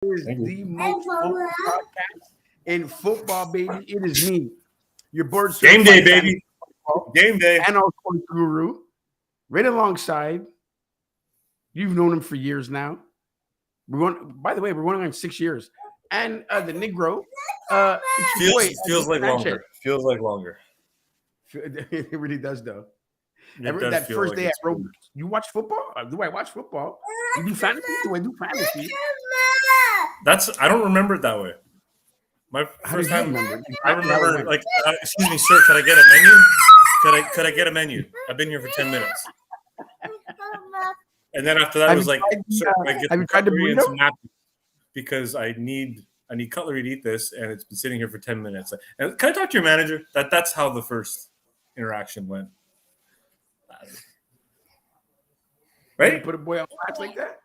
is Thank you. the most focused podcast in football, baby. It is me, your board Game day, certified fantasy baby. football Game day. and our coach guru, right alongside. You've known him for years now. We're going. By the way, we're going on 6 years. And the Negro, it's your boy Feels like Sanchez. longer. Feels like longer. It really does, though. It does That feel first like day at it's Rome, you watch football? Do I watch football? You do fantasy? Do I do fantasy? I don't remember it that way. My How first did you time, remember? I remember like, excuse me, sir, could I get a menu? Could I get a menu? I've been here for 10 minutes. And then after that, it Have was you like, tried the, sir, uh, can I get have some you tried the cutlery and burrito? some napkins because I need cutlery to eat this, and it's been sitting here for 10 minutes. And can I talk to your manager? That's how the first interaction went. You Right? put a boy on blast like that?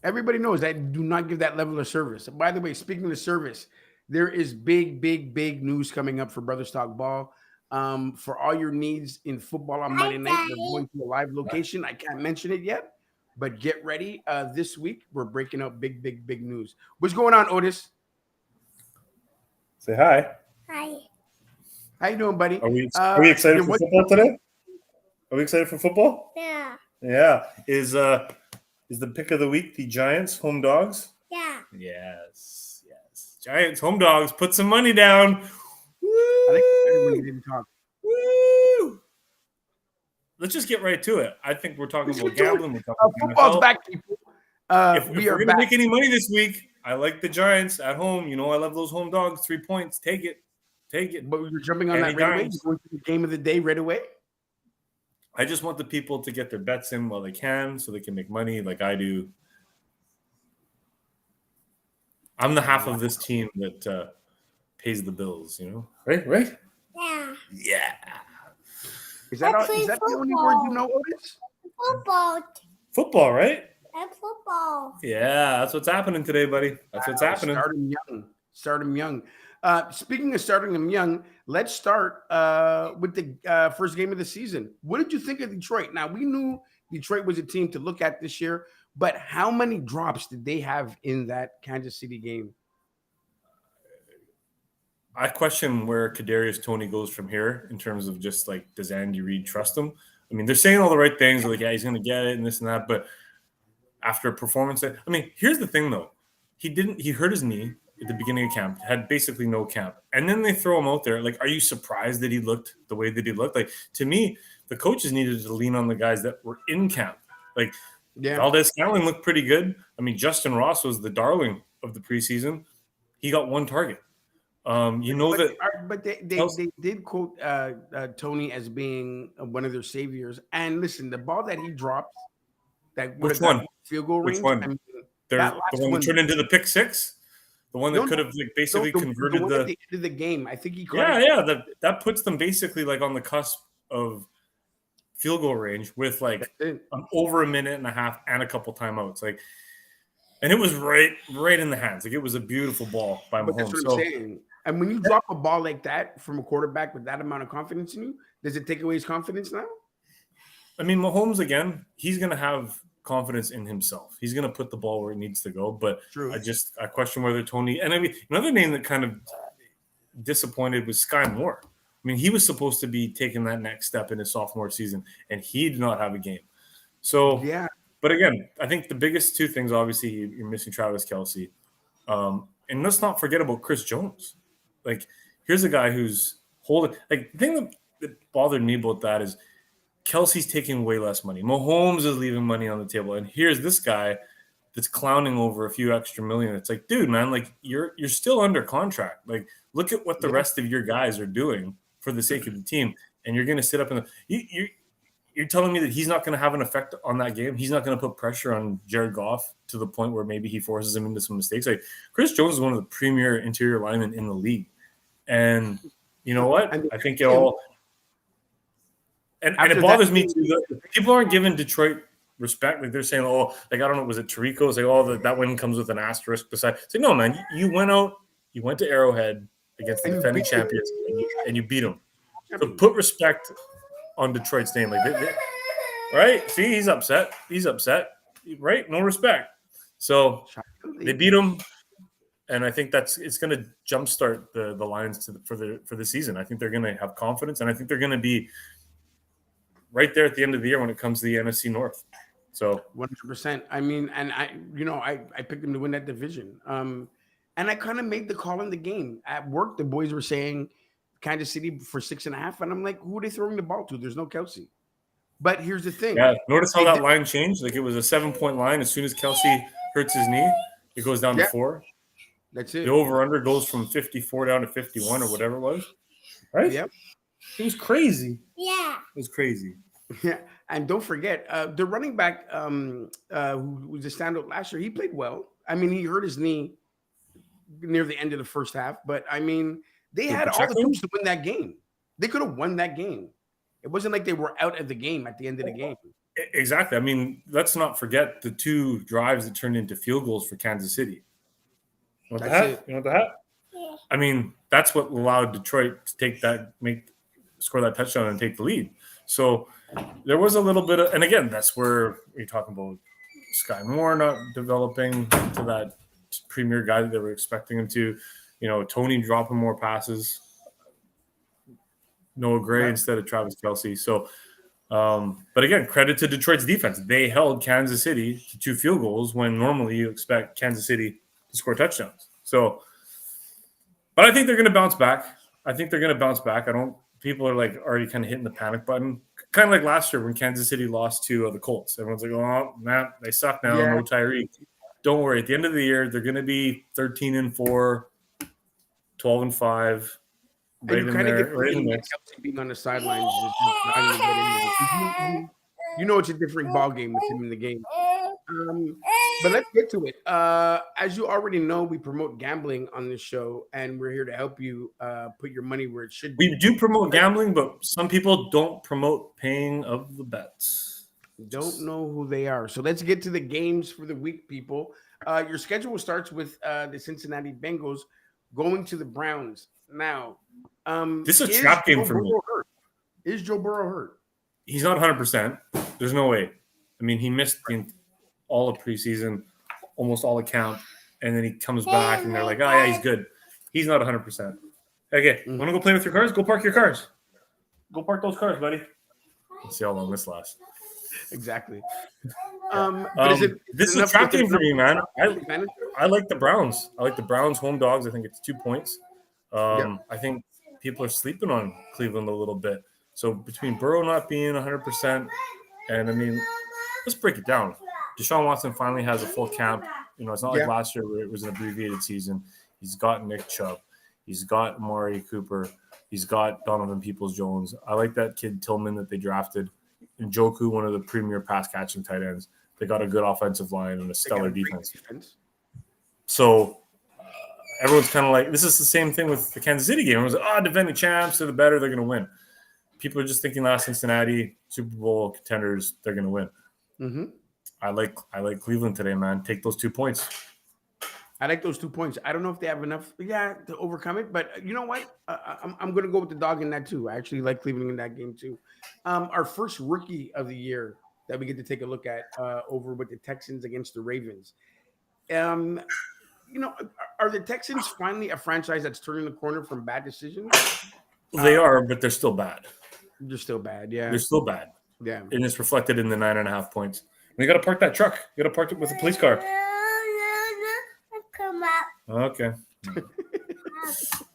Everybody knows that do not give that level of service. By the way, speaking of service, there is big news coming up for Brothers Talk Ball. For all your needs in football on Monday night, we're going to a live location. I can't mention it yet, but get ready. This week, we're breaking out big news. What's going on, Otis? Say hi. Hi. How you doing, buddy? Are we excited there for was- football today? Are we excited for football? Yeah. Yeah. Is the pick of the week the Giants home dogs? Yeah. Yes. Giants home dogs. Put some money down. I think everybody didn't talk. Woo! Let's just get right to it. I think we're talking about gambling. We're talking Football's NFL. back, people. If We we're are going to back. make any money this week, I like the Giants at home. You know, I love those home dogs. 3 points. Take it. But you're jumping on Danny that right away. Dimes. You're going to the game of the day right away. I just want the people to get their bets in while they can so they can make money like I do. I'm the half of this team that pays the bills, you know? Right? Yeah. Yeah. Is that the only word you know, Otis? Football. Football, right? And football. Yeah, that's what's happening today, buddy. That's what's happening. Start them young. Speaking of starting them young, let's start with the first game of the season. What did you think of Detroit? Now, we knew Detroit was a team to look at this year, but how many drops did they have in that Kansas City game? I question where Kadarius Toney goes from here in terms of just like, does Andy Reid trust him? I mean, they're saying all the right things. They're like, yeah, he's going to get it and this and that. But after a performance, I mean, here's the thing, though. He hurt his knee at the beginning of camp, had basically no camp. And then they throw him out there. Like, are you surprised that he looked the way that he looked? Like, to me, the coaches needed to lean on the guys that were in camp. Like, Valdez-Scantling looked pretty good. I mean, Justin Ross was the darling of the preseason. He got one target. But they did quote Tony as being one of their saviors. And listen, the ball that he dropped, that which one? Field goal range. Which one? I mean, the one that turned into the pick six. The one that could have basically converted the end of the game. I think he caught that puts them basically like on the cusp of field goal range with like over a minute and a half and a couple timeouts. Like, and it was right in the hands. Like, it was a beautiful ball by Mahomes. That's what I'm saying. And when you drop a ball like that from a quarterback with that amount of confidence in you, does it take away his confidence now? I mean, Mahomes, again, he's going to have confidence in himself. He's going to put the ball where it needs to go. But I question whether Tony – and I mean, another name that kind of disappointed was Sky Moore. I mean, he was supposed to be taking that next step in his sophomore season, and he did not have a game. So, yeah. But again, I think the biggest two things, obviously, you're missing Travis Kelce. And let's not forget about Chris Jones. Like, here's a guy who's holding – like, the thing that bothered me about that is Kelsey's taking way less money. Mahomes is leaving money on the table. And here's this guy that's clowning over a few extra million. It's like, dude, man, like, you're still under contract. Like, look at what the rest of your guys are doing for the sake of the team. And you're going to sit up in the – you're telling me that he's not going to have an effect on that game? He's not going to put pressure on Jared Goff to the point where maybe he forces him into some mistakes? Like, Chris Jones is one of the premier interior linemen in the league. And you know what? I think it all – and it bothers me too. People aren't giving Detroit respect. Like, they're saying, oh, like, I don't know, was it Tirico? It's like, oh, that win comes with an asterisk beside. It's like, no, man, you went out, you went to Arrowhead against the defending champions, and you beat them. So put respect on Detroit's name. Like, right? See, he's upset. Right? No respect. So They beat them, and I think it's going to jumpstart the Lions for the season. I think they're going to have confidence, and I think they're going to be right there at the end of the year when it comes to the NFC North. So 100%. I mean, and I picked them to win that division. And I kind of made the call in the game at work. The boys were saying Kansas City for 6.5, and I'm like, who are they throwing the ball to? There's no Kelsey. But here's the thing. Yeah, notice how that line changed. Like it was a 7-point line. As soon as Kelsey hurts his knee, it goes down to 4. That's it. The over/under goes from 54 down to 51 or whatever it was. Right? Yep. It was crazy. Yeah. It was crazy. Yeah, and don't forget the running back who was a standout last year. He played well. I mean, he hurt his knee near the end of the first half, but I mean, they had all the tools to win that game. They could have won that game. It wasn't like they were out of the game at the end of the game. Exactly. I mean, let's not forget the 2 drives that turned into field goals for Kansas City. You know what the heck? Yeah. I mean, that's what allowed Detroit to score that touchdown and take the lead. So there was a little bit of, and again, that's where you're talking about Sky Moore not developing to that premier guy that they were expecting him to. You know, Tony dropping more passes. Noah Gray instead of Travis Kelce. So, but again, credit to Detroit's defense. They held Kansas City to 2 field goals when normally you expect Kansas City to score touchdowns. So, but I think they're going to bounce back. People are like already kind of hitting the panic button. Kind of like last year when Kansas City lost to the Colts. Everyone's like, oh, man, they suck now. No Tyreek. Don't worry. At the end of the year, they're going to be 13-4, 12-5. Right in there, right in Kelsey being on the sidelines is just not get in. You know it's a different ball game with him in the game. But let's get to it. As you already know, we promote gambling on this show, and we're here to help you put your money where it should be. We do promote gambling, but some people don't promote paying of the bets. Don't know who they are. So let's get to the games for the week, people. Your schedule starts with the Cincinnati Bengals going to the Browns. Now, this is a trap game for me. Is Joe Burrow hurt? He's not 100%. There's no way. I mean, he missed all of preseason, almost all account, and then he comes back, and they're like, oh, yeah, he's good. He's not 100%. Okay, want to go play with your cars? Go park your cars. Go park those cars, buddy. Let's see how long this lasts. Exactly. This is a trap game for me, man. I like the Browns. I like the Browns home dogs. I think it's 2 points. I think people are sleeping on Cleveland a little bit. So between Burrow not being 100%, and I mean, let's break it down. Deshaun Watson finally has a full camp. You know, it's not like last year where it was an abbreviated season. He's got Nick Chubb. He's got Amari Cooper. He's got Donovan Peoples-Jones. I like that kid Tillman that they drafted. And Njoku, one of the premier pass-catching tight ends. They got a good offensive line and a stellar defense. So everyone's kind of like, this is the same thing with the Kansas City game. Everyone's like, defending champs, they're the better, they're going to win. People are just thinking last Cincinnati, Super Bowl contenders, they're going to win. Mm-hmm. I like Cleveland today, man. Take those 2 points. I like those 2 points. I don't know if they have enough, to overcome it. But you know what? I'm going to go with the dog in that too. I actually like Cleveland in that game too. Our first rookie of the year that we get to take a look at over with the Texans against the Ravens. Are the Texans finally a franchise that's turning the corner from bad decisions? They are, but they're still bad. They're still bad, yeah. They're still bad. Yeah. And it's reflected in the 9.5 points. You got to park that truck. You got to park it with a police car. Come up. Okay.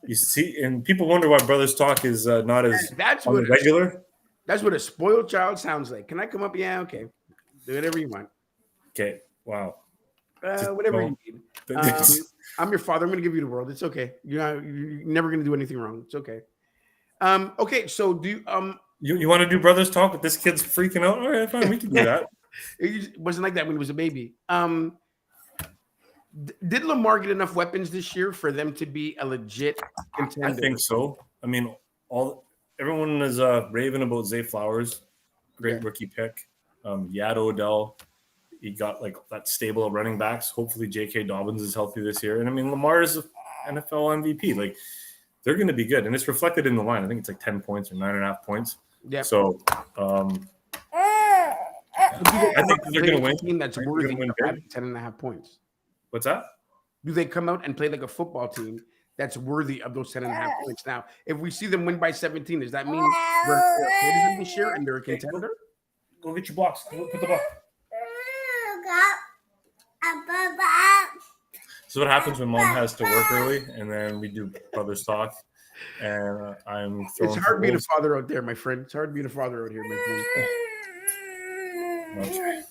You see, and people wonder why Brothers Talk is not as regular. That's what a spoiled child sounds like. Can I come up? Yeah, okay. Do whatever you want. Okay. Wow. Whatever you need. I'm your father. I'm going to give you the world. It's okay. You're never going to do anything wrong. It's okay. Okay. So do you want to do Brothers Talk, but this kid's freaking out? All right, fine. We can do that. It wasn't like that when he was a baby. Did Lamar get enough weapons this year for them to be a legit contender? I think so. I mean, everyone is raving about Zay Flowers, great rookie pick. Odell, he got like that stable of running backs. Hopefully, J.K. Dobbins is healthy this year. And I mean, Lamar is an NFL MVP. Like, they're going to be good, and it's reflected in the line. I think it's like 10 points or 9.5 points. Yeah. So, I think they're going to win. Team that's worthy of 10.5 points. What's that? Do they come out and play like a football team that's worthy of those 10.5 points? Now, if we see them win by 17, does that mean we're ahead of them this year and they're a contender? Go get your blocks. Go put the ball. So what happens when mom has to work early, and then we do brothers talk, and I'm throwing. It's hard being a father out there, my friend. It's hard being a father out here, my friend. Okay.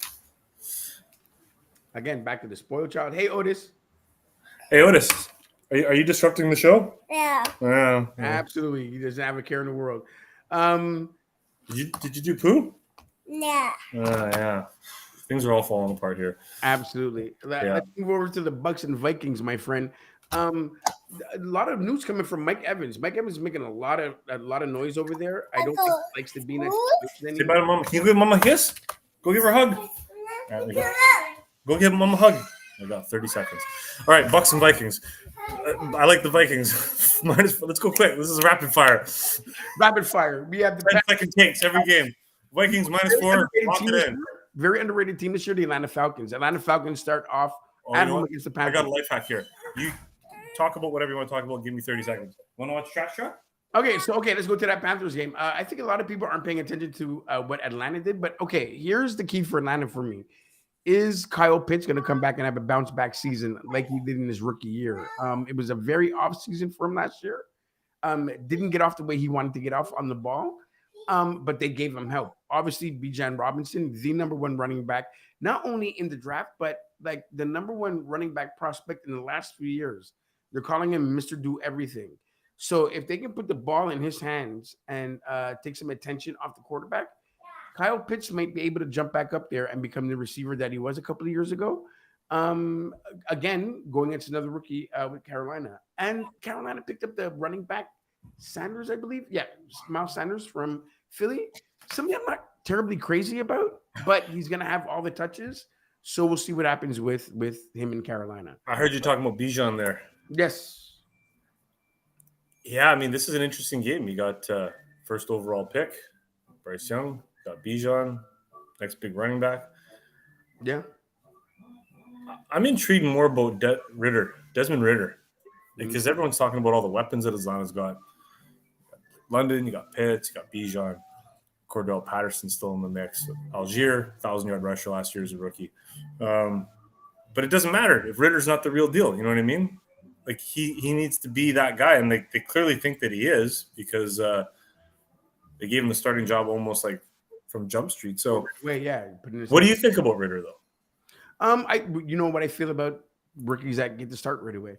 Again, back to the spoiled child. Hey, Otis. Hey, Otis, are you disrupting the show? Yeah. Yeah. Absolutely. He doesn't have a care in the world. Did you do poo? Yeah. Yeah. Things are all falling apart here. Absolutely. Let's move over to the Bucks and Vikings, my friend. A lot of news coming from Mike Evans. Mike Evans is making a lot of noise over there. I don't think he likes to be next to Say bye to mama. Can you give mama a kiss? Go give her a hug. All right, go give mama a hug. I got 30 seconds. All right, Bucks and Vikings. I like the Vikings. Let's go quick. This is rapid fire. Rapid fire. We have the 10-second takes every game. Vikings -4. Lock it in. Very underrated team this year, the Atlanta Falcons. Atlanta Falcons start off at home against the Panthers. I got a life hack here. You talk about whatever you want to talk about. Give me 30 seconds. Want to watch Trash Truck? Okay, let's go to that Panthers game. I think a lot of people aren't paying attention to what Atlanta did, but okay, here's the key for Atlanta for me. Is Kyle Pitts going to come back and have a bounce back season like he did in his rookie year? It was a very off season for him last year. Didn't get off the way he wanted to get off on the ball. But they gave him help. Obviously, Bijan Robinson, the number one running back, not only in the draft, but like the number one running back prospect in the last few years. They're calling him Mr. Do Everything. So if they can put the ball in his hands and take some attention off the quarterback, Kyle Pitts might be able to jump back up there and become the receiver that he was a couple of years ago. Again, going against another rookie with Carolina. And Carolina picked up the running back, Sanders, I believe. Yeah, Miles Sanders from Philly. Something I'm not terribly crazy about, but he's going to have all the touches. So we'll see what happens with him in Carolina. I heard you talking about Bijan there. Yes. Yeah, I mean, this is an interesting game. You got first overall pick, Bryce Young. Got Bijan, next big running back. Yeah. I'm intrigued more about Desmond Ridder, because everyone's talking about all the weapons that Atlanta's got. London, you got Pitts, you got Bijan, Cordell Patterson still in the mix. Algier, 1,000-yard rusher last year as a rookie. But it doesn't matter if Ritter's not the real deal. You know what I mean? Like he needs to be that guy, and they clearly think that he is, because they gave him the starting job almost like from Jump Street. So wait, yeah. What do you think about Ridder though? You know what I feel about rookies that get to start right away.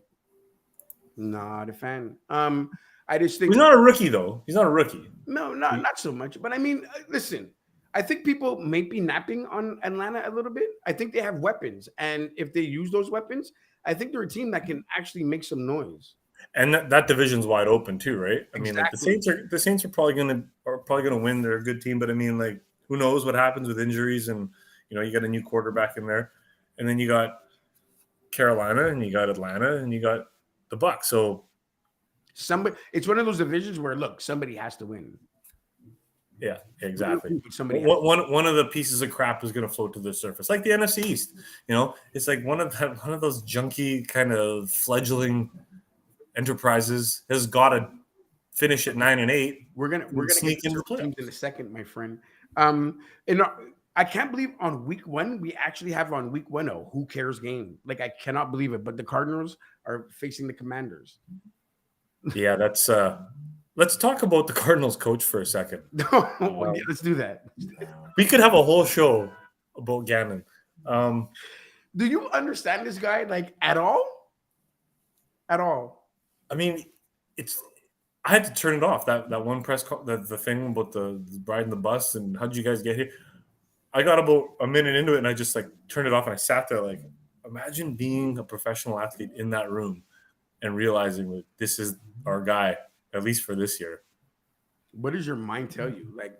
Not a fan. I just think he's not a rookie though. He's not a rookie. No, not so much. But I mean, listen, I think people may be napping on Atlanta a little bit. I think they have weapons, and if they use those weapons, I think they're a team that can actually make some noise. And that division's wide open too, right? I mean, like the Saints are probably gonna win. They're a good team, but I mean, like, who knows what happens with injuries? And you got a new quarterback in there, and then you got Carolina, and you got Atlanta, and you got the Bucs. So it's one of those divisions where somebody has to win. Yeah, exactly. One of the pieces of crap is going to float to the surface, like the NFC East. It's like one of those junky kind of fledgling enterprises has got to finish at 9-8. We're gonna sneak into teams in a second, my friend. I can't believe on week 1 we actually have on week 1 a who cares game. Like, I cannot believe it. But the Cardinals are facing the Commanders. Yeah, that's. Let's talk about the Cardinals coach for a second. Let's do that. We could have a whole show about Gannon. Do you understand this guy, like, at all? At all? I mean, I had to turn it off. That one press call, the thing about the riding the bus and how'd you guys get here? I got about a minute into it and I just like turned it off and I sat there like, imagine being a professional athlete in that room and realizing that this is our guy, at least for this year. What does your mind tell you? Like,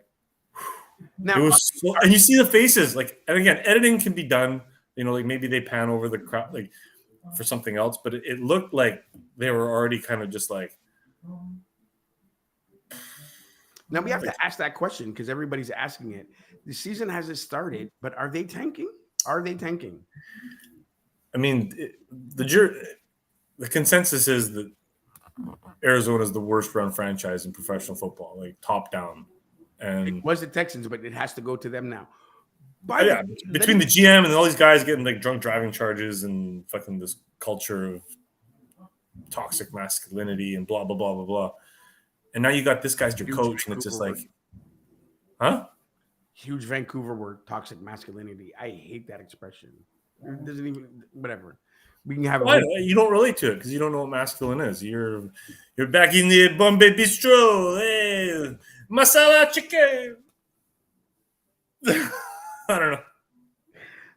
now, and you see the faces, like, and again, editing can be done. Like maybe they pan over the crowd, like for something else, but it looked like they were already kind of just like. Now we have to ask that question because everybody's asking it. The season hasn't started, but are they tanking? Are they tanking? I mean, the consensus is that Arizona is the worst run franchise in professional football, like top down. And It was the Texans, but it has to go to them now. yeah, between the GM and all these guys getting like drunk driving charges and fucking this culture of toxic masculinity and blah blah blah blah blah, and now you got this guy's your coach, and it's just like, huh? Huge Vancouver word, toxic masculinity. I hate that expression. It doesn't even whatever. We can have. You don't relate to it because you don't know what masculine is. You're back in the Bombay Bistro, hey, masala chicken. I don't know.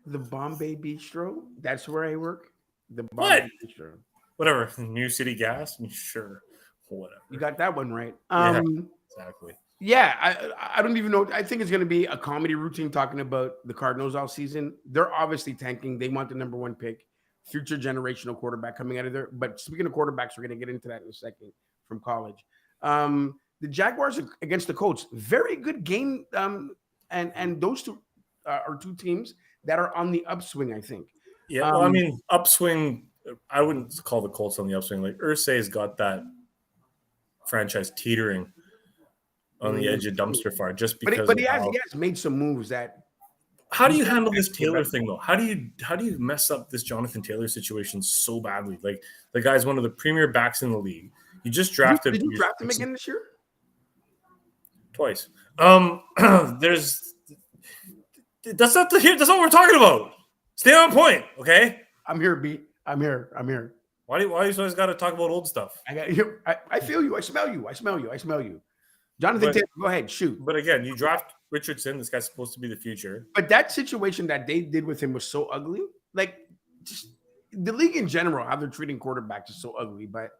The Bombay Bistro. That's where I work. The What? Bombay Bistro. Whatever. New City Gas. Sure. Whatever. You got that one right. Yeah, exactly. Yeah, I don't even know. I think it's going to be a comedy routine talking about the Cardinals all season. They're obviously tanking. They want the number one pick, future generational quarterback coming out of there. But speaking of quarterbacks, we're going to get into that in a second from college. The Jaguars against the Colts, very good game. And those two are two teams that are on the upswing, I think. Yeah, well, I mean, upswing. I wouldn't call the Colts on the upswing. Like Irsay's got that franchise teetering on the edge of dumpster fire just because. But he has made some moves that. How do you handle this Taylor thing though? How do you mess up this Jonathan Taylor situation so badly? Like the guy's one of the premier backs in the league. You just drafted. Did you draft him again this year? Twice. That's not what we're talking about. Stay on point, okay? I'm here, B. I'm here. Why do you always got to talk about old stuff? I feel you. I smell you. Jonathan Taylor, go ahead, shoot. But again, you draft Richardson. This guy's supposed to be the future. But that situation that they did with him was so ugly. Like, just the league in general, how they're treating quarterbacks is so ugly. But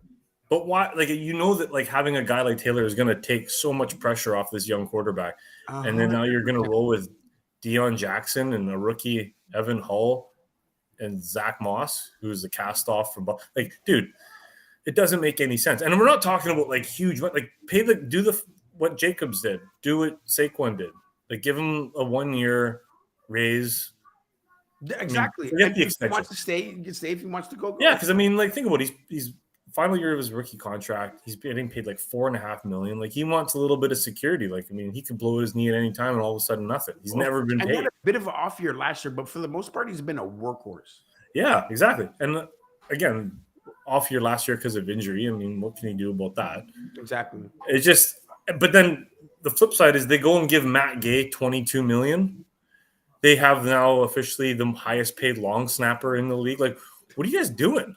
why? Like, you know that like having a guy like Taylor is going to take so much pressure off this young quarterback, and then now you're going to roll with Deion Jackson and a rookie Evan Hull and Zach Moss, who's the cast off from like, dude, it doesn't make any sense. And we're not talking about like huge, like what Jacobs did, do what Saquon did, like give him a 1-year raise. Exactly. I mean, if he wants to stay, he can stay. If he wants to go. Yeah, because I mean, like think about it. He's final year of his rookie contract. He's getting paid like $4.5 million. Like he wants a little bit of security. Like I mean, he could blow his knee at any time, and all of a sudden nothing. He's never been paid. He had a bit of an off year last year, but for the most part, he's been a workhorse. Yeah, exactly. And again, off year last year because of injury. I mean, what can you do about that? Exactly. It's just. But then the flip side is they go and give Matt Gay $22 million. They have now officially the highest paid long snapper in the league. Like, what are you guys doing?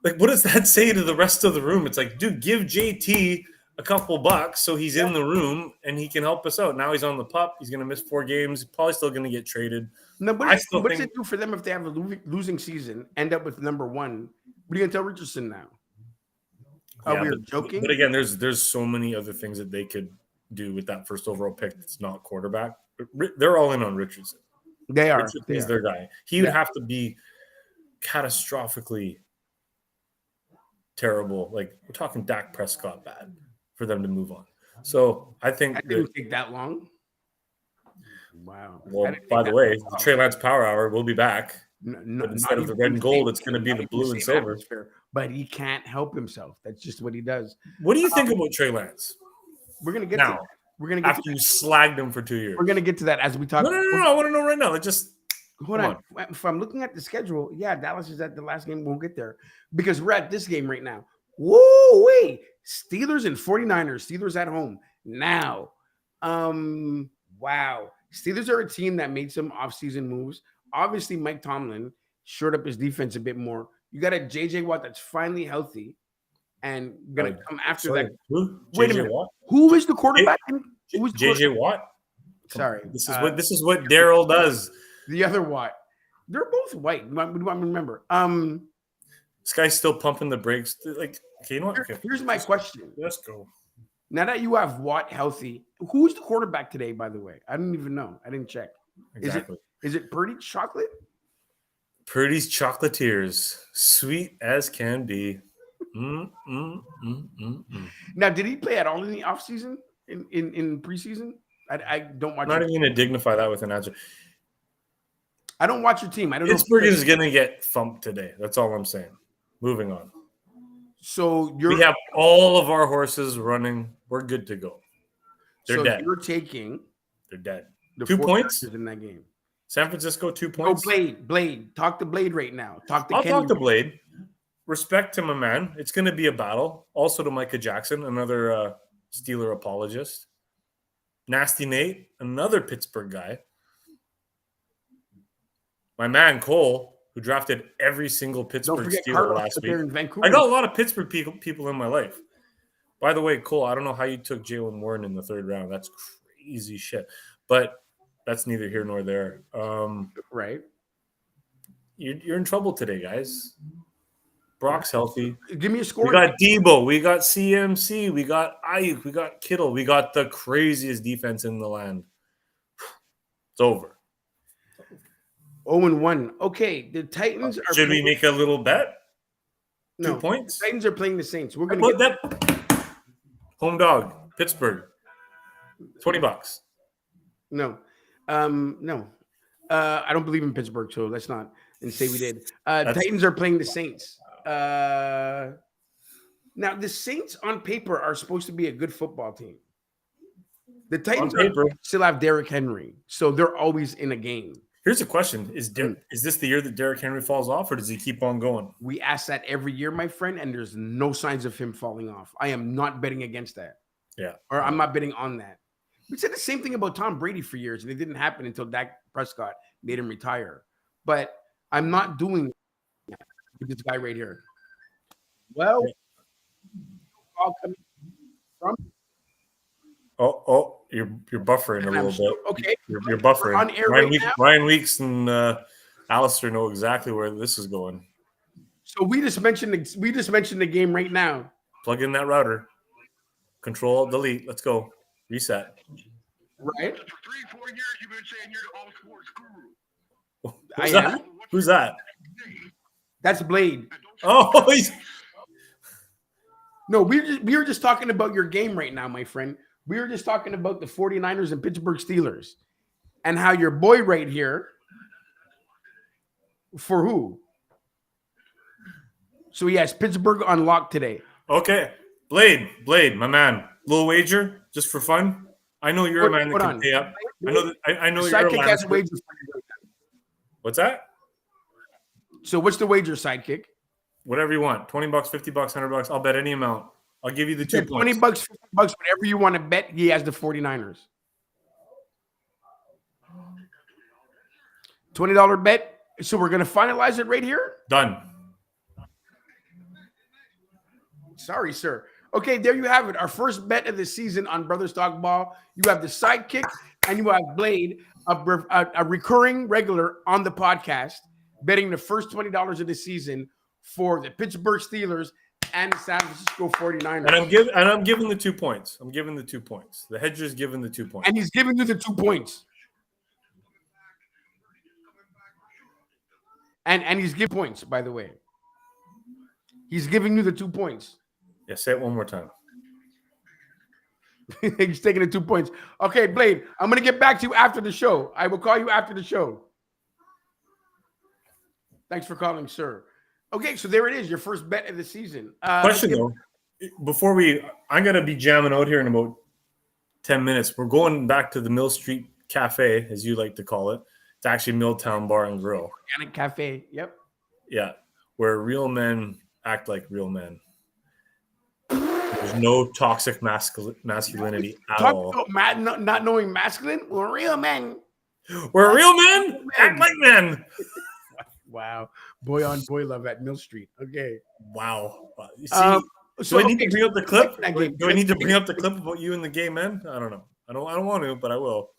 Like, what does that say to the rest of the room? It's like, dude, give JT a couple bucks so he's in the room and he can help us out. Now he's on the pup. He's going to miss 4 games. Probably still going to get traded. No, but what does it do for them if they have a losing season, end up with number 1? What are you going to tell Richardson now? Yeah, we're joking. But again, there's so many other things that they could do with that first overall pick that's not quarterback. They're all in on Richardson. They are. He's their guy. He would have to be catastrophically terrible. Like we're talking Dak Prescott bad for them to move on. So I think that didn't take that long. Wow. Well, by the way, the Trey Lance Power Hour will be back. But instead of the red and gold, it's going to be the blue and silver. Atmosphere. But he can't help himself. That's just what he does. What do you think about Trey Lance? We're going to get now. to that. We're going to get after you slagged him for 2 years. We're going to get to that as we talk. No. I want to know right now. Like just hold on. If I'm looking at the schedule, yeah, Dallas is at the last game. We'll get there because we're at this game right now. Whoa, wait. Steelers and 49ers. Steelers at home now. Wow. Steelers are a team that made some offseason moves. Obviously, Mike Tomlin shored up his defense a bit more. You got a JJ Watt that's finally healthy and going to come after that. Wait a minute. Watt? Who is the quarterback? JJ Watt? Sorry. This is what Daryl does. The other Watt. They're both white. I remember. This guy's still pumping the brakes. Like, okay, you know what? Okay. Here's my question. Let's go. Now that you have Watt healthy, who's the quarterback today, by the way? I didn't even know. I didn't check. Exactly. Is it Purdy Chocolate? Purdy's Chocolatiers. Sweet as can be. Now, did he play at all in the offseason? In preseason? I don't watch. I'm not even going to dignify that with an answer. I don't watch your team. I don't know. Pittsburgh is going to get thumped today. That's all I'm saying. Moving on. So we have all of our horses running. We're good to go. They're dead. You're taking. They're dead. The 2 points in that game. San Francisco, 2 points. Oh, Blade. Talk to Blade right now. I'll talk to Blade. Respect to my man. It's going to be a battle. Also to Micah Jackson, another Steeler apologist. Nasty Nate, another Pittsburgh guy. My man Cole, who drafted every single Pittsburgh Steeler last week. I got a lot of Pittsburgh people in my life. By the way, Cole, I don't know how you took Jaylen Warren in the 3rd round. That's crazy shit. But that's neither here nor there. Right. You're in trouble today, guys. Brock's healthy. Give me a score. We got Debo. We got CMC. We got Ayuk. We got Kittle. We got the craziest defense in the land. It's over. 0-1. Okay, the Titans are. Should we make a little bet? No. 2 points? The Titans are playing the Saints. We're going to get that. Home dog, Pittsburgh. $20. No. No. I don't believe in Pittsburgh, so let's not and say we did. Titans are playing the Saints. Now, the Saints on paper are supposed to be a good football team. The Titans still have Derrick Henry, so they're always in a game. Here's a question. Is this the year that Derrick Henry falls off, or does he keep on going? We ask that every year, my friend, and there's no signs of him falling off. I am not betting against that. Yeah. Or I'm not betting on that. We said the same thing about Tom Brady for years, and it didn't happen until Dak Prescott made him retire. But I'm not doing that with this guy right here. Well, all coming from. Oh, you're buffering a little bit. Okay, you're buffering. On air Ryan Weeks and Alistair know exactly where this is going. So we just mentioned the game right now. Plug in that router. Control Delete. Let's go. Reset. Right. For 3-4 years, you've been saying you're the all sports guru. Who's that? That's Blade. Oh, no, we were just talking about your game right now, my friend. We were just talking about the 49ers and Pittsburgh Steelers and how your boy right here for who? So he has Pittsburgh on lock today. Okay. Blade, my man. Little wager just for fun. I know you're a man that can pay up. I know you're a man. Has wager for you right now. What's that? So what's the wager, Sidekick? Whatever you want. $20, $50, $100. I'll bet any amount. I'll give you the 2 points. $20, $50, whatever you want to bet. He has the 49ers. $20 bet. So we're going to finalize it right here? Done. Sorry, sir. Okay, there you have it. Our first bet of the season on Brothers Talk Ball. You have the Sidekick and you have Blade, a recurring regular on the podcast, betting the first $20 of the season for the Pittsburgh Steelers and the San Francisco 49ers. And I'm giving the 2 points. I'm giving the 2 points. The hedger's giving the 2 points. And he's giving you the 2 points. And he's giving points, by the way. He's giving you the 2 points. Yeah, say it one more time. He's taking the 2 points. Okay, Blade, I'm going to get back to you after the show. I will call you after the show. Thanks for calling, sir. Okay, so there it is, your first bet of the season. Question, though. Before I'm going to be jamming out here in about 10 minutes. We're going back to the Mill Street Cafe, as you like to call it. It's actually Milltown Bar and Grill. Organic Cafe, yep. Yeah, where real men act like real men. There's no toxic masculinity at all. Not knowing masculine? We're real men. We're real men? Act like men. Wow. Boy on boy love at Mill Street. Okay. Wow. See, do I need to bring up the clip? Do I need to bring up the clip about you and the gay men? I don't know. I don't want to, but I will.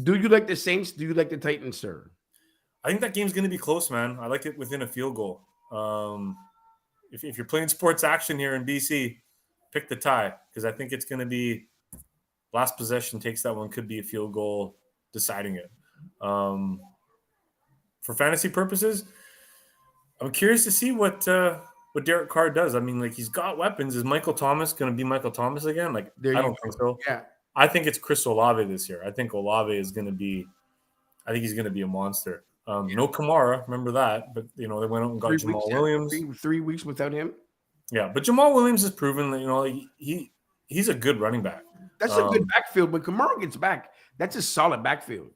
Do you like the Saints? Do you like the Titans, sir? I think that game's going to be close, man. I like it within a field goal. If you're playing sports action here in BC, pick the tie because I think it's going to be last possession takes that one, could be a field goal deciding it. For fantasy purposes, I'm curious to see what Derek Carr does. I mean, like, he's got weapons. Is Michael Thomas going to be Michael Thomas again? Like, I don't think so. Yeah. I think it's Chris Olave this year. I think Olave is going to be – I think he's going to be a monster. No Kamara, remember that? But they went out and got Jamal Williams. 3 weeks without him. Yeah, but Jamal Williams has proven that he's a good running back. That's a good backfield. When Kamara gets back, that's a solid backfield.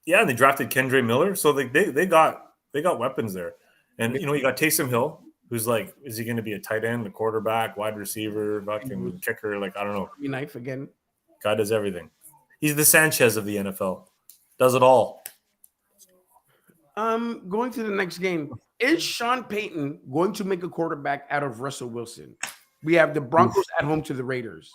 Yeah, and they drafted Kendre Miller, so they got weapons there. And you got Taysom Hill, who's like, is he going to be a tight end, a quarterback, wide receiver, fucking kicker? Like, I don't know. Knife again. Guy does everything. He's the Sanchez of the NFL. Does it all. Going to the next game. Is Sean Payton going to make a quarterback out of Russell Wilson? We have the Broncos at home to the Raiders.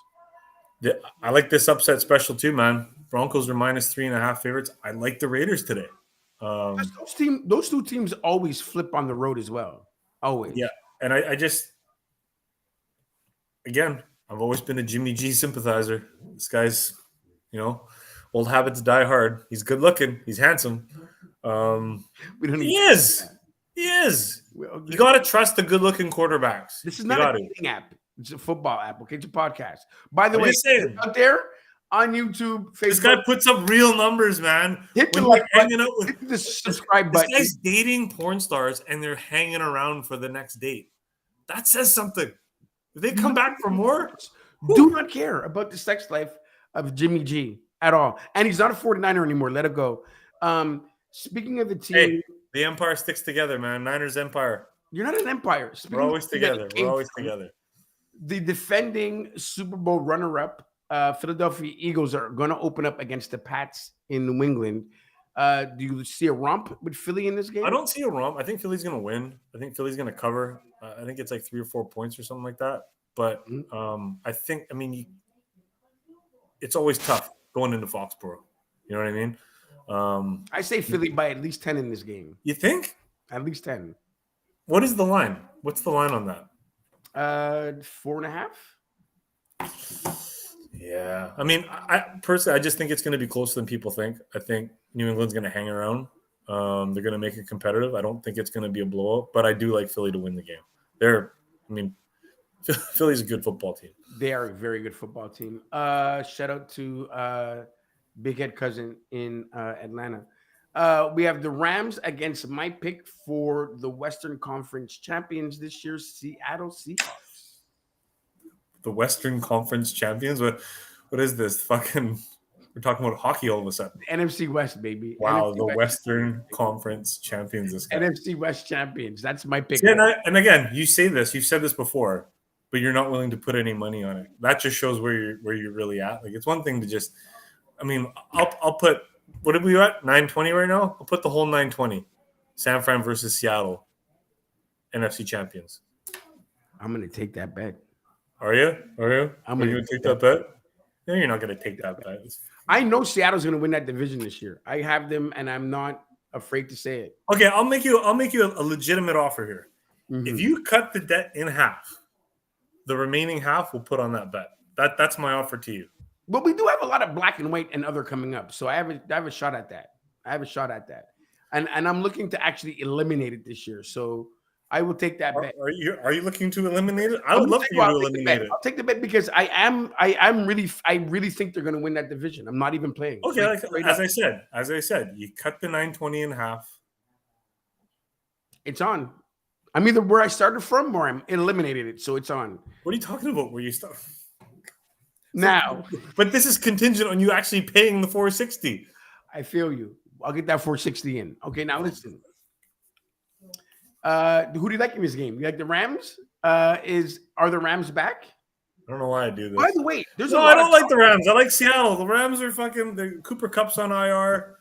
Yeah, I like this upset special too, man. Broncos are -3.5 favorites. I like the Raiders today. Those two teams always flip on the road as well. Always. Yeah, and I just, again, I've always been a Jimmy G sympathizer. This guy's, old habits die hard. He's good looking. He's handsome. He is. You got to trust the good looking quarterbacks. This is not a dating app. It's a football app. Okay, it's a podcast. By the way, out there on YouTube, Facebook, this guy puts up real numbers, man. Hit the like hanging out with the subscribe button. This guy's dating porn stars, and they're hanging around for the next date. That says something. If they come back for more, do not care about the sex life of Jimmy G at all. And he's not a 49er anymore. Let it go. Speaking of the team, hey, the empire sticks together, man. Niners empire. You're not an empire. We're always together. The defending Super Bowl runner-up, Philadelphia Eagles, are going to open up against the Pats in New England. Do you see a romp with Philly in this game? I don't see a romp. I think Philly's going to win. I think Philly's going to cover. I think it's like 3 or 4 points or something like that. But it's always tough going into Foxborough. You know what I mean? I say Philly by at least 10 in this game. You think? At least 10. What is the line? What's the line on that? 4.5. Yeah. I mean, I personally, I just think it's going to be closer than people think. I think New England's going to hang around. They're going to make it competitive. I don't think it's going to be a blowout, but I do like Philly to win the game. Philly's a good football team. They are a very good football team. Shout out to Big Head Cousin in Atlanta. We have the Rams against my pick for the Western Conference champions this year, Seattle Seahawks. The Western Conference champions? What is this? We're talking about hockey all of a sudden. NFC West, baby. Wow, NFC the West Western Conference champions. This guy. NFC West champions. That's my pick. And again, you say this. You've said this before, but you're not willing to put any money on it. That just shows where you're really at. Like, it's one thing to just. I mean, I'll put. What are we at? 920 right now? I'll put the whole 920. San Fran versus Seattle. NFC champions. I'm going to take that bet. Are you? I'm going to take that bet? No, you're not going to take that bet. I know Seattle's going to win that division this year. I have them, and I'm not afraid to say it. Okay, I'll make you a legitimate offer here. Mm-hmm. If you cut the debt in half, the remaining half we'll put on that bet. That's my offer to you. But we do have a lot of black and white and other coming up. So I have a shot at that. And I'm looking to actually eliminate it this year. So I will take that bet. Are you looking to eliminate it? I would love for you to eliminate it. I'll take the bet because I really think they're going to win that division. I'm not even playing. Okay, as I said, you cut the 920 in half. It's on. I'm either where I started from or I'm eliminated it. So it's on. What are you talking about? Where you start? Now, but this is contingent on you actually paying the 460. I feel you. I'll get that 460 in. Okay, now listen. Who do you like in this game? You like the Rams? Are the Rams back? I don't know why I do this. By the way, I don't like the Rams. I like Seattle. The Rams are the Cooper Kupp's on IR.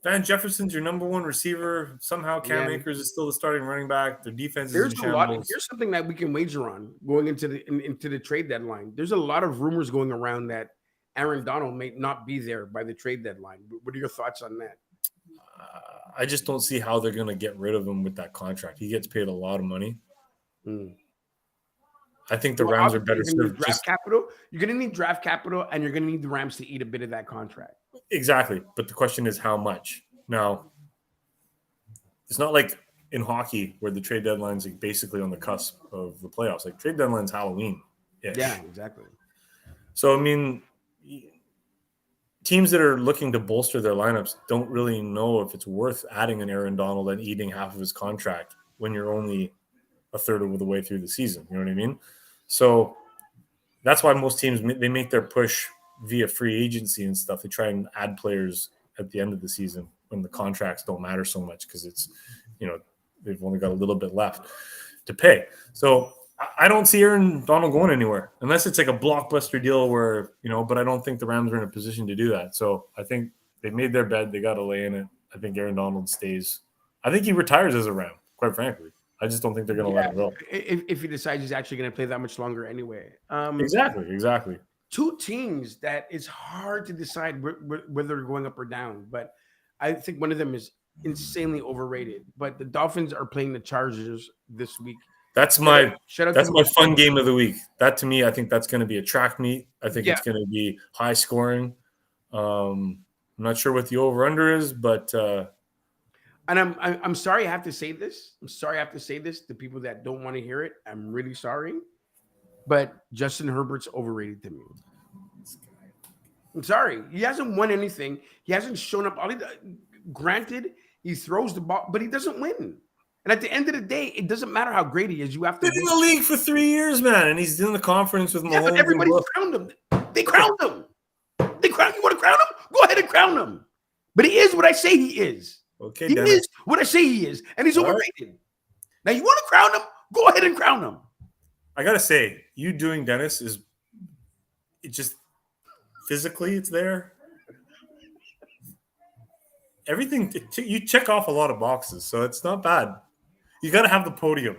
Van Jefferson's your number one receiver. Somehow Cam Akers is still the starting running back. Their defense is in shambles. Here's something that we can wager on going into the trade deadline. There's a lot of rumors going around that Aaron Donald may not be there by the trade deadline. What are your thoughts on that? I just don't see how they're going to get rid of him with that contract. He gets paid a lot of money. I think the Rams are better served. Draft capital. You're going to need draft capital, and you're going to need the Rams to eat a bit of that contract. Exactly. But the question is how much? Now, it's not like in hockey where the trade deadline's like basically on the cusp of the playoffs. Like trade deadline's Halloween. Yeah, exactly. So, I mean, teams that are looking to bolster their lineups don't really know if it's worth adding an Aaron Donald and eating half of his contract when you're only a third of the way through the season. You know what I mean? So that's why most teams, they make their push via free agency and stuff. They try and add players at the end of the season when the contracts don't matter so much because it's, they've only got a little bit left to pay. So I don't see Aaron Donald going anywhere unless it's like a blockbuster deal where, but I don't think the Rams are in a position to do that. So I think they made their bed. They got to lay in it. I think Aaron Donald stays. I think he retires as a Ram, quite frankly. I just don't think they're going to let him go. If he decides he's actually going to play that much longer anyway. Exactly. Two teams that it's hard to decide whether they're going up or down. But I think one of them is insanely overrated. But the Dolphins are playing the Chargers this week. That's my fun game of the week. That to me, I think that's going to be a track meet. I think it's going to be high scoring. I'm not sure what the over under is, but and I'm sorry I have to say this. I'm sorry I have to say this to people that don't want to hear it. I'm really sorry, but Justin Herbert's overrated to me. I'm sorry. He hasn't won anything. He hasn't shown up. Granted, he throws the ball, but he doesn't win. And at the end of the day, it doesn't matter how great he is. You have to. He's been in the league for 3 years, man, and he's in the conference with Mahomes. Yeah, but everybody crowned him. They crowned him. You want to crown him? Go ahead and crown him. But he is what I say he is. Okay, he Dennis. is what I say he is, and he's overrated. Now you want to crown him? Go ahead and crown him. I gotta say, you doing Dennis is it just physically it's there. Everything you check off a lot of boxes, so it's not bad. You got to have the podium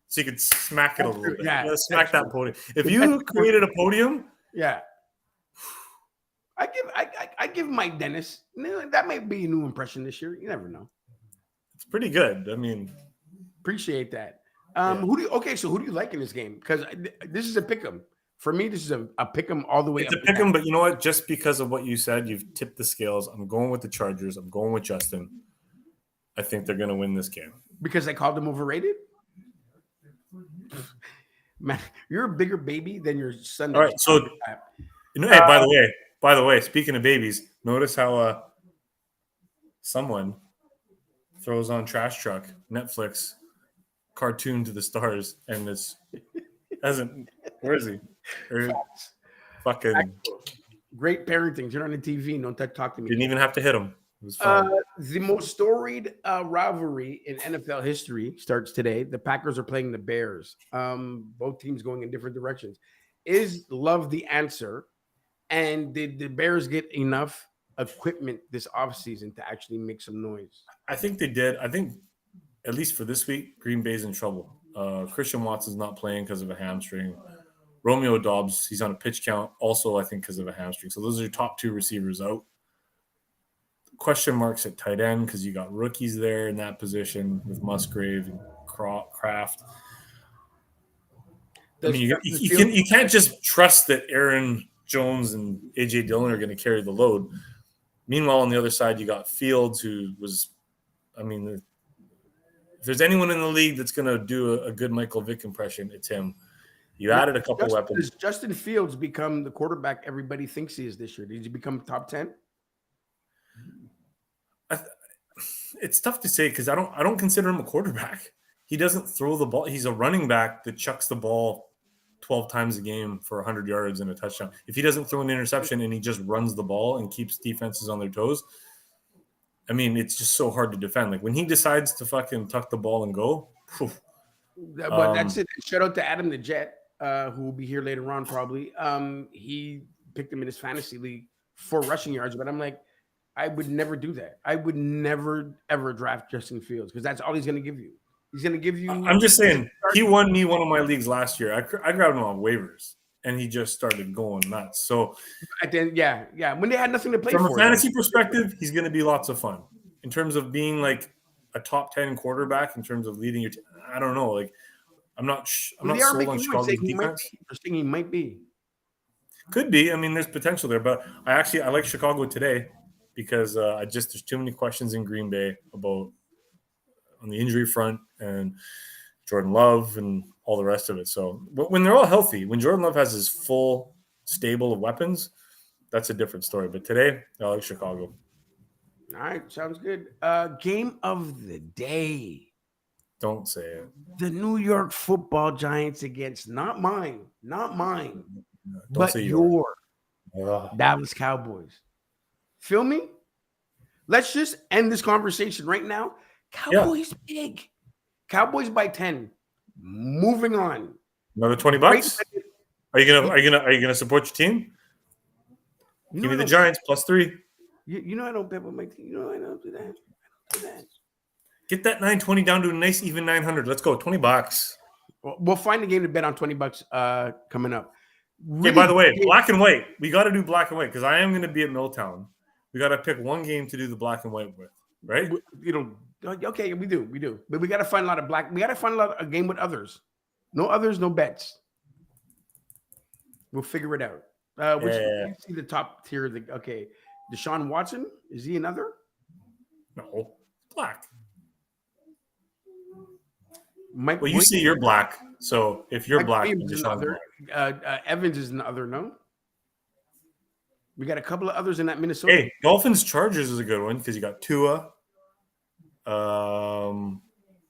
so you can smack it a little bit. Yeah, you gotta smack that podium. If you created a podium, yeah, I give Mike Dennis. That might be a new impression this year. You never know. It's pretty good. I mean, appreciate that. Who do you like in this game? Because this is a pick 'em. For me, this is a pick 'em all the way. It's a pick 'em, but you know what? Just because of what you said, you've tipped the scales. I'm going with the Chargers. I'm going with Justin. I think they're going to win this game. Because I called them overrated? Man, you're a bigger baby than your son. All right, so hey, by the way, speaking of babies, notice how someone throws on Trash Truck, Netflix, cartoon to the stars, and this hasn't. Where is he? Fucking great parenting. Turn on the TV. Don't talk to me. Didn't even have to hit him. It was fun. The most storied rivalry in NFL history starts today. The Packers are playing the Bears. Both teams going in different directions. Is Love the answer? And did the Bears get enough equipment this offseason to actually make some noise? I think they did. I think, at least for this week, Green Bay's in trouble. Christian Watson's not playing because of a hamstring. Romeo Doubs, he's on a pitch count, also, I think, because of a hamstring. So those are your top two receivers out. Question marks at tight end because you got rookies there in that position with Musgrave and Kraft. I mean, you can't just trust that Aaron Jones and A.J. Dillon are going to carry the load. Meanwhile, on the other side, you got Fields, who was, I mean, if there's anyone in the league that's going to do a good Michael Vick impression, it's him. You added a couple weapons. Does Justin Fields become the quarterback everybody thinks he is this year? Did he become top 10? It's tough to say because I don't consider him a quarterback. He doesn't throw the ball. He's a running back that chucks the ball 12 times a game for 100 yards and a touchdown. If he doesn't throw an interception and he just runs the ball and keeps defenses on their toes, I mean, it's just so hard to defend. Like when he decides to fucking tuck the ball and go. But that's it. Shout out to Adam the Jet, who will be here later on probably. He picked him in his fantasy league for rushing yards, but I'm like, I would never do that. I would never, ever draft Justin Fields because that's all he's going to give you. He's going to give you. I'm just saying, he won me one of my leagues last year. I grabbed him on waivers, and he just started going nuts. So, yeah. When they had nothing to play from for. From a fantasy perspective, he's going to be lots of fun. In terms of being like a top 10 quarterback, in terms of leading your team, I don't know. Like, I'm not sold on Chicago's defense. He might be. Could be. I mean, there's potential there, but I like Chicago today. Because there's too many questions in Green Bay about on the injury front and Jordan Love and all the rest of it. So when they're all healthy, when Jordan Love has his full stable of weapons, that's a different story. But today, I like Chicago. All right, sounds good. Game of the day. Don't say it. The New York Football Giants against not mine, Don't but say your Ugh. Dallas Cowboys. Feel me? Let's just end this conversation right now. Cowboys big. Cowboys by 10. Moving on. Another $20. Are you gonna support your team? You Give me know the I don't- Giants +3. You know I don't bet with my team. You know I don't do that. I don't do that. Get that 920 down to a nice even 900. Let's go, $20. We'll find a game to bet on $20 coming up. Okay, by the way, black and white. We got to do black and white because I am going to be at Milltown. We got to pick one game to do the black and white with, right? Okay, we do. But we got to find a lot of black. We got to find a game with others. No others, no bets. We'll figure it out. Let's see the top tier. Okay, Deshaun Watson, is he another? No, black. Mike Well, you see, you're black. So if you're Mike black, Williams is Deshaun's another. black. Evans is another. No, we got a couple of others in that Minnesota. Hey, Dolphins Chargers is a good one because you got Tua.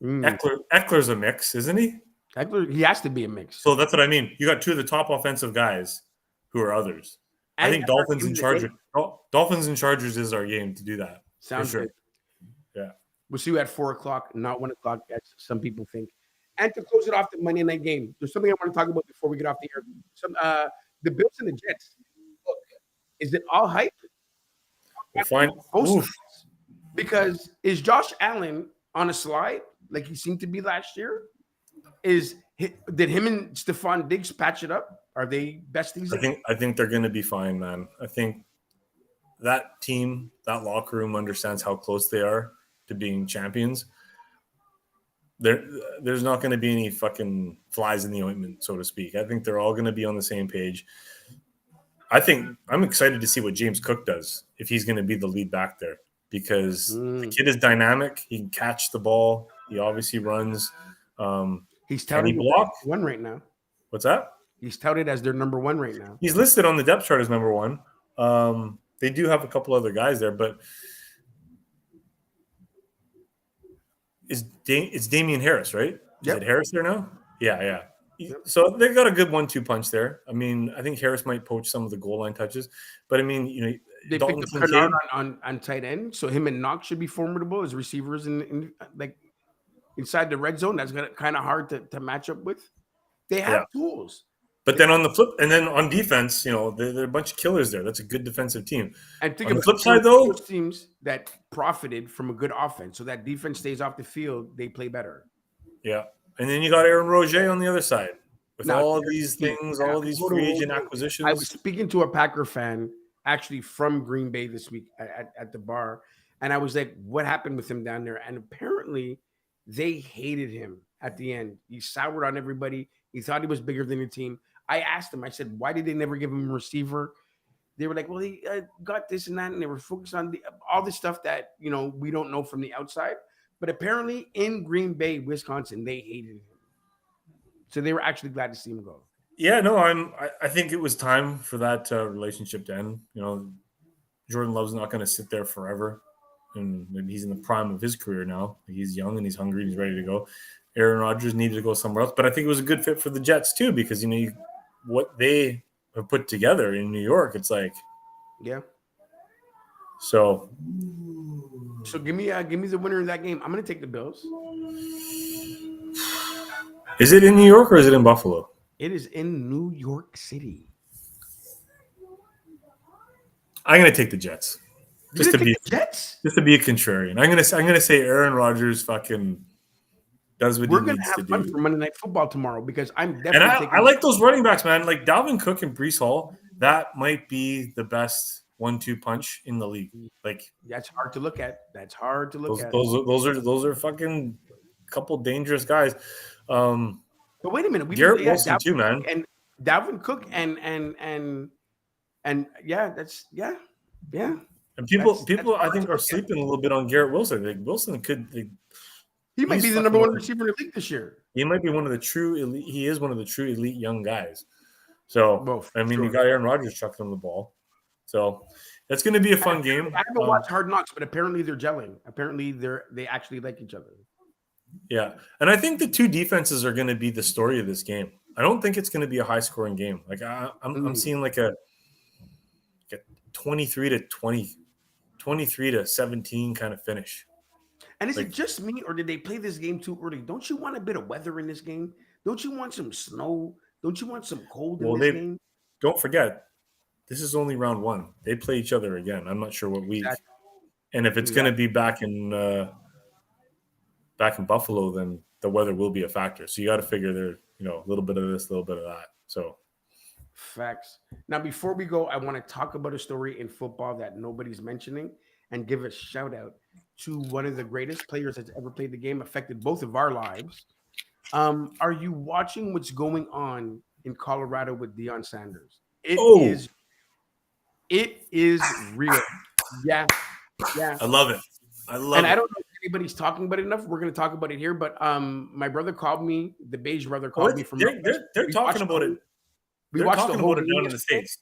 Eckler's a mix, isn't he? Eckler, he has to be a mix. So that's what I mean. You got two of the top offensive guys who are others. I think Dolphins and Chargers. Dolphins and Chargers is our game to do that. Sounds sure. good. Yeah. We'll see you at 4:00, not 1:00, as some people think. And to close it off, the Monday night game. There's something I want to talk about before we get off the air. The Bills and the Jets. Look, is it all hype? We'll find. Because is Josh Allen on a slide like he seemed to be last year? Did him and Stephon Diggs patch it up? Are they besties? I think they're going to be fine, man. I think that team, that locker room understands how close they are to being champions. There's not going to be any fucking flies in the ointment, so to speak. I think they're all going to be on the same page. I'm excited to see what James Cook does if he's going to be the lead back there because the kid is dynamic. He can catch the ball. He obviously runs. He's touted block one right now. What's that? He's touted as their number one right now. He's listed on the depth chart as number one. They do have a couple other guys there, but it's Damian Harris, right? Yep. Is it Harris there now? Yeah. Yep. So they've got a good 1-2 punch there. I mean, I think Harris might poach some of the goal line touches, but I mean, they Dalton picked up Kennard on tight end, so him and Knox should be formidable as receivers in like inside the red zone. That's kind of hard to match up with. They have tools. But then on the flip, and then on defense, they're a bunch of killers there. That's a good defensive team. And think on about the flip side, though, teams that profited from a good offense, so that defense stays off the field, they play better. Yeah, and then you got Aaron Roger on the other side with all these things, all these free agent acquisitions. I was speaking to a Packer fan actually from Green Bay this week at the bar, and I was like, "What happened with him down there?" And apparently, they hated him at the end. He soured on everybody. He thought he was bigger than the team. I asked him, I said, why did they never give him a receiver? They were like, well, he got this and that, and they were focused on all the stuff that, we don't know from the outside. But apparently in Green Bay, Wisconsin, they hated him. So they were actually glad to see him go. Yeah, no, I think it was time for that relationship to end. Jordan Love's not going to sit there forever. And he's in the prime of his career now. He's young and he's hungry and he's ready to go. Aaron Rodgers needed to go somewhere else. But I think it was a good fit for the Jets too, because, what they have put together in New York, it's like, yeah. So give me the winner of that game. I'm going to take the Bills. Is it in New York or is it in Buffalo? It is in New York City. I'm going to take the Jets. Just to be a contrarian. I'm gonna say Aaron Rodgers fucking does what he needs to do. We're gonna have fun for Monday Night Football tomorrow because I'm definitely. And I like those running backs, man. Like Dalvin Cook and Breece Hall. That might be the best 1-2 punch in the league. Like that's hard to look at. Those are fucking couple dangerous guys. But wait a minute, Garrett Wilson too, man. And Dalvin Cook and yeah, that's yeah. And people, I think, are sleeping a little bit on Garrett Wilson. Like Wilson he might be the number one receiver in the league this year. He might be one of the true elite. He is one of the true elite young guys. So, Both, you got Aaron Rodgers chucking him the ball. So that's going to be a fun game. I haven't watched Hard Knocks, but apparently they're gelling. Apparently they actually like each other. Yeah, and I think the two defenses are going to be the story of this game. I don't think it's going to be a high-scoring game. Like I'm seeing like a 23 to 20, 23 to 17 kind of finish. And is it just me, or did they play this game too early? Don't you want a bit of weather in this game? Don't you want some snow? Don't you want some cold in this game? Don't forget, this is only round one. They play each other again. I'm not sure what week. Exactly. And if it's going to be back in Buffalo, then the weather will be a factor. So you got to figure there, a little bit of this, a little bit of that. So facts. Now, before we go, I want to talk about a story in football that nobody's mentioning and give a shout out to one of the greatest players that's ever played the game, affected both of our lives. Are you watching what's going on in Colorado with Deion Sanders? It is real. Yeah. I love it. I don't know if anybody's talking about it enough. We're going to talk about it here, but my brother called me. The beige brother called me from. They're talking about it. They're talking about it down in the States.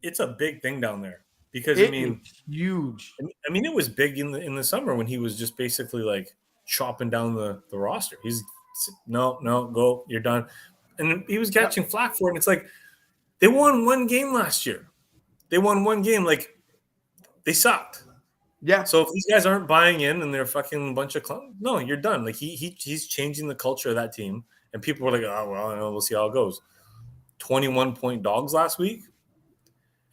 It's a big thing down there because it's huge. I mean, it was big in the summer when he was just basically like chopping down the roster. He's no, go, you're done, and he was catching flack for it. And it's like they won one game last year. They won one game. Like they sucked. Yeah. So if these guys aren't buying in and they're fucking bunch of clowns, no, you're done. Like he's changing the culture of that team, and people were like, oh well, we'll see how it goes. 21-point dogs last week.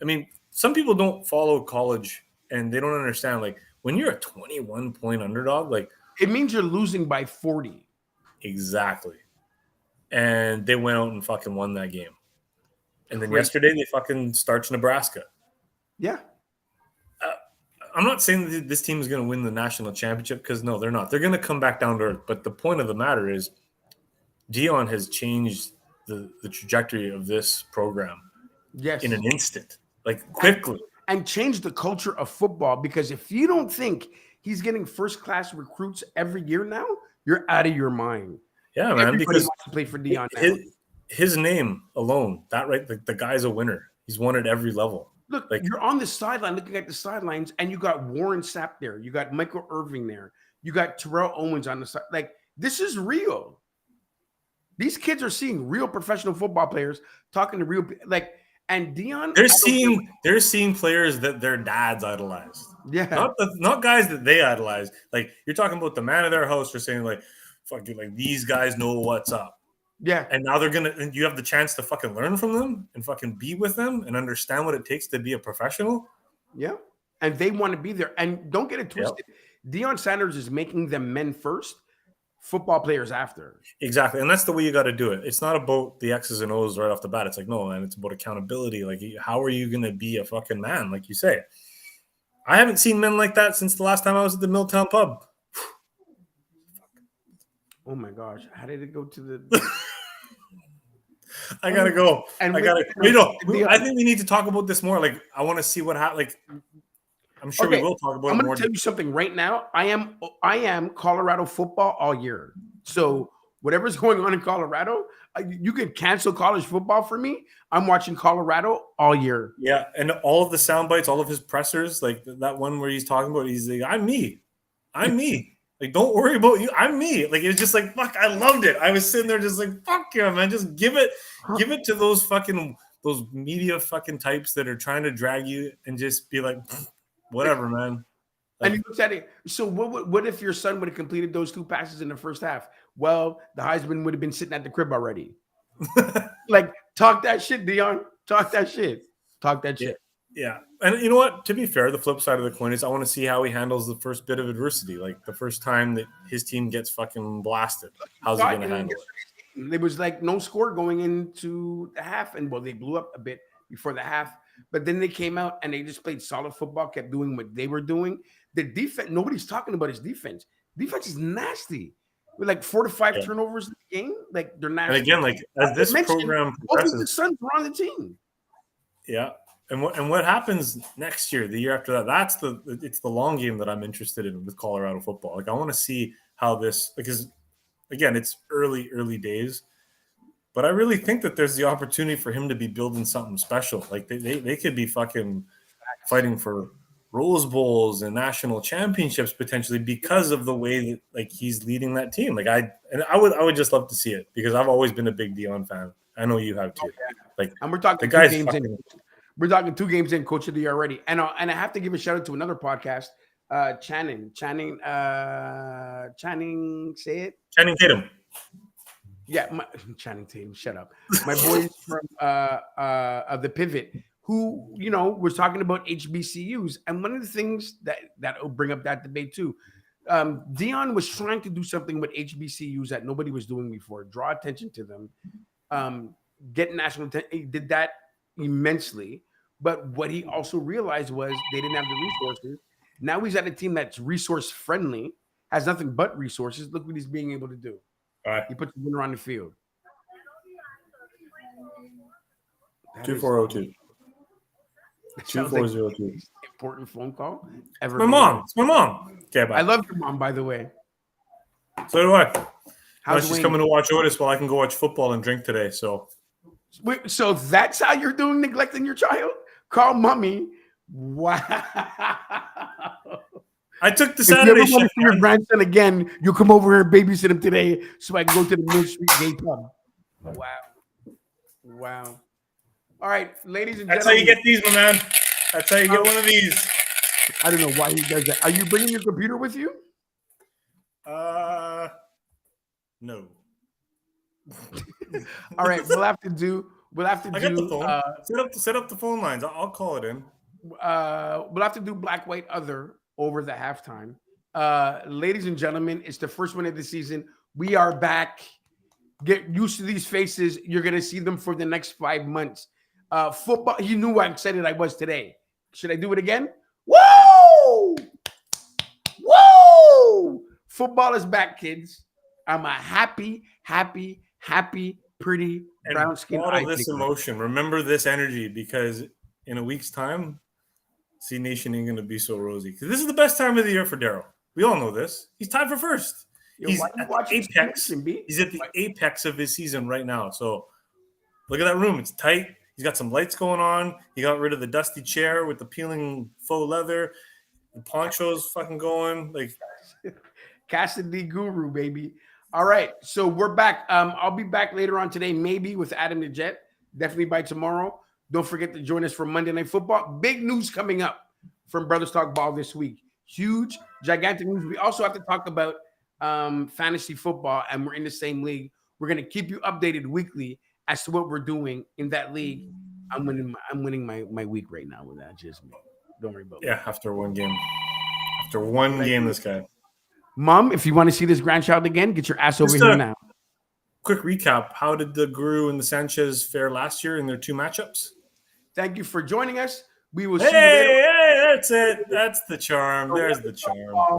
I mean, some people don't follow college and they don't understand. Like when you're a 21-point underdog, like it means you're losing by 40. Exactly. And they went out and fucking won that game. And then yesterday they fucking starched Nebraska. Yeah. I'm not saying that this team is going to win the national championship because no, they're not. They're going to come back down to earth. But the point of the matter is Deion has changed the trajectory of this program in an instant, like quickly. And changed the culture of football, because if you don't think he's getting first-class recruits every year now, you're out of your mind. Yeah, man. Everybody because wants to play for Deion. His name alone, that right, the guy's a winner. He's won at every level. Look, you're on the sideline looking at the sidelines, and you got Warren Sapp there. You got Michael Irving there. You got Terrell Owens on the side. Like, this is real. These kids are seeing real professional football players talking to real, like, and Deion. They're seeing players that their dads idolized. Yeah. Not guys that they idolized. Like, you're talking about the man of their house. You're saying like, fucking, like these guys know what's up. Yeah. And now you have the chance to fucking learn from them and fucking be with them and understand what it takes to be a professional. Yeah. And they want to be there. And don't get it twisted. Yep. Deion Sanders is making them men first, football players after. Exactly. And that's the way you got to do it. It's not about the X's and O's right off the bat. It's like, no, man, it's about accountability. Like, how are you going to be a fucking man? Like you say, I haven't seen men like that since the last time I was at the Milltown pub. Oh my gosh. How did it go to the... I gotta go. And I think we need to talk about this more. Like, I want to see what happens. Like, I'm sure we will talk about it more. I'm going to tell you something right now. I am Colorado football all year. So whatever's going on in Colorado, you could cancel college football for me. I'm watching Colorado all year. Yeah, and all of the sound bites, all of his pressers, like that one where he's talking about, he's like, I'm me. Like, don't worry about you. I'm me. Like, it was just like, fuck, I loved it. I was sitting there just like, fuck yeah, man. Just give it to those media fucking types that are trying to drag you and just be like, whatever, man. Like, and he looks at it. So what if your son would have completed those 2 passes in the first half? Well, the Heisman would have been sitting at the crib already. Like, talk that shit, Deion. Talk that shit. Yeah. And you know what? To be fair, the flip side of the coin is I want to see how he handles the first bit of adversity. Like the first time that his team gets fucking blasted. How's he going to handle it? There was like no score going into the half. And well, they blew up a bit before the half. But then they came out and they just played solid football, kept doing what they were doing. The defense, nobody's talking about his defense. Defense is nasty. With like 4 to 5 turnovers in the game. Like, they're nasty. And again, like, as this program progresses, both of the sons were on the team. Yeah. And what happens next year, the year after that? It's the long game that I'm interested in with Colorado football. Like, I want to see how this, because again, it's early days, but I really think that there's the opportunity for him to be building something special. Like they could be fucking fighting for Rose Bowls and national championships potentially because of the way that like he's leading that team. Like I would just love to see it because I've always been a big Dion fan. I know you have too. Like, and we're talking the guy's 2 games in. We're talking 2 games in, Coach of the Year already. And I have to give a shout out to another podcast, Channing, say it. Channing Tatum. Yeah, Channing Tatum. Shut up. My boys from of the Pivot, who was talking about HBCUs, and one of the things that will bring up that debate too. Dion was trying to do something with HBCUs that nobody was doing before. Draw attention to them. Get national attention. He did that immensely. But what he also realized was they didn't have the resources. Now he's at a team that's resource friendly, has nothing but resources. Look what he's being able to do. All right. He puts the winner on the field. 2402. 2402. Important phone call. Ever My mom. It's my mom. Okay, bye. I love your mom, by the way. So do I. How's She's Wayne? coming to watch Otis while I can go watch football and drink today. So Wait, so that's how you're doing neglecting your child? Call mommy. Wow. I took the If you Saturday ever want to shift. see your grandson again, you'll come over here and babysit him today so I can go to the Mill Street Gay Pub. Wow. All right, ladies and That's how gentlemen. you get these, my man. That's how you get one of these. I don't know why he does that. Are you bringing your computer with you? No. All right, we'll have to do. I got the phone. Set up the phone lines. I'll call it in. We'll have to do Black, White, Other over the halftime. Ladies and gentlemen, it's the first one of the season. We are back. Get used to these faces. You're gonna see them for the next 5 months. Football. You knew how excited I was today. Should I do it again? Woo! Woo! Football is back, kids. I'm a happy, pretty brown skin. Bottle this emotion. Remember this energy because in a week's time, C Nation ain't gonna be so rosy. Because this is the best time of the year for Daryl. We all know this. He's tied for first. He's at the apex. He's at the apex of his season right now. So look at that room. It's tight. He's got some lights going on. He got rid of the dusty chair with the peeling faux leather. The poncho's fucking going. Like Cassidy Guru, baby. All right, so we're back. I'll be back later on today, maybe with Adam the Jet. Definitely by tomorrow. Don't forget to join us for Monday Night Football. Big news coming up from Brothers Talk Ball this week. Huge, gigantic news. We also have to talk about fantasy football, and we're in the same league. We're going to keep you updated weekly as to what we're doing in that league. I'm winning my week right now with that. Just me. Don't worry about it. Yeah, after one game. After one game, this guy. Mom, if you want to see this grandchild again, get your ass over here now. Quick recap. How did the Guru and the Sanchez fare last year in their 2 matchups? Thank you for joining us. We will see you later. Hey, that's it. That's the charm. There's the charm.